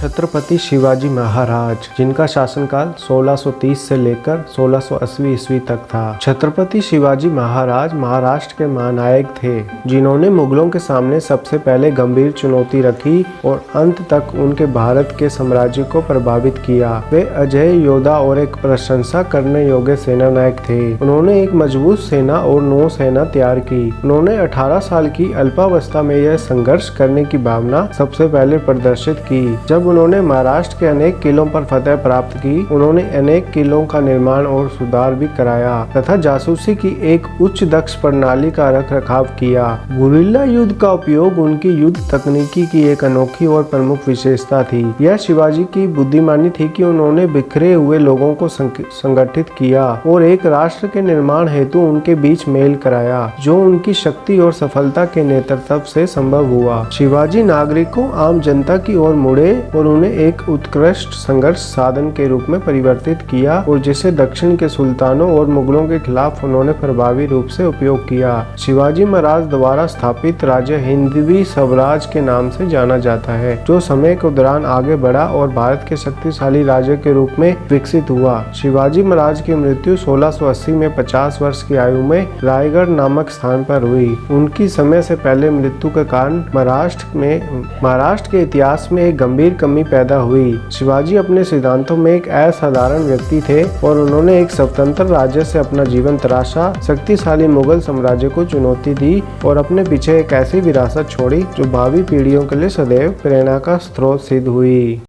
छत्रपति शिवाजी महाराज, जिनका शासनकाल 1630 से लेकर 1680 ईस्वी तक था। छत्रपति शिवाजी महाराज महाराष्ट्र के महानायक थे, जिन्होंने मुगलों के सामने सबसे पहले गंभीर चुनौती रखी और अंत तक उनके भारत के साम्राज्य को प्रभावित किया। वे अजेय योद्धा और एक प्रशंसा करने योग्य सेनानायक थे। उन्होंने एक मजबूत सेना और नौसेना तैयार की। उन्होंने 18 साल की अल्पावस्था में यह संघर्ष करने की भावना सबसे पहले प्रदर्शित की। जब उन्होंने महाराष्ट्र के अनेक किलों पर फतह प्राप्त की, उन्होंने अनेक किलों का निर्माण और सुधार भी कराया तथा जासूसी की एक उच्च दक्ष प्रणाली का रखरखाव किया। गुरिल्ला युद्ध का उपयोग उनकी युद्ध तकनीकी की एक अनोखी और प्रमुख विशेषता थी। यह शिवाजी की बुद्धिमानी थी कि उन्होंने बिखरे हुए लोगों को संगठित किया और एक राष्ट्र के निर्माण हेतु उनके बीच मेल कराया, जो उनकी शक्ति और सफलता के नेतृत्व से संभव हुआ। शिवाजी नागरिकों आम जनता की ओर मुड़े और उन्हें एक उत्कृष्ट संघर्ष साधन के रूप में परिवर्तित किया और जिसे दक्षिण के सुल्तानों और मुगलों के खिलाफ उन्होंने प्रभावी रूप से उपयोग किया। शिवाजी महाराज द्वारा स्थापित राज्य हिंदवी स्वराज के नाम से जाना जाता है, जो समय के दौरान आगे बढ़ा और भारत के शक्तिशाली राज्य के रूप में विकसित हुआ। शिवाजी महाराज की मृत्यु 1680 में 50 वर्ष की आयु में रायगढ़ नामक स्थान पर हुई। उनकी समय से पहले मृत्यु के कारण महाराष्ट्र के इतिहास में एक गंभीर कमी पैदा हुई। शिवाजी अपने सिद्धांतों में एक असाधारण व्यक्ति थे और उन्होंने एक स्वतंत्र राज्य से अपना जीवन तराशा, शक्तिशाली मुगल साम्राज्य को चुनौती दी और अपने पीछे एक ऐसी विरासत छोड़ी जो भावी पीढ़ियों के लिए सदैव प्रेरणा का स्रोत सिद्ध हुई।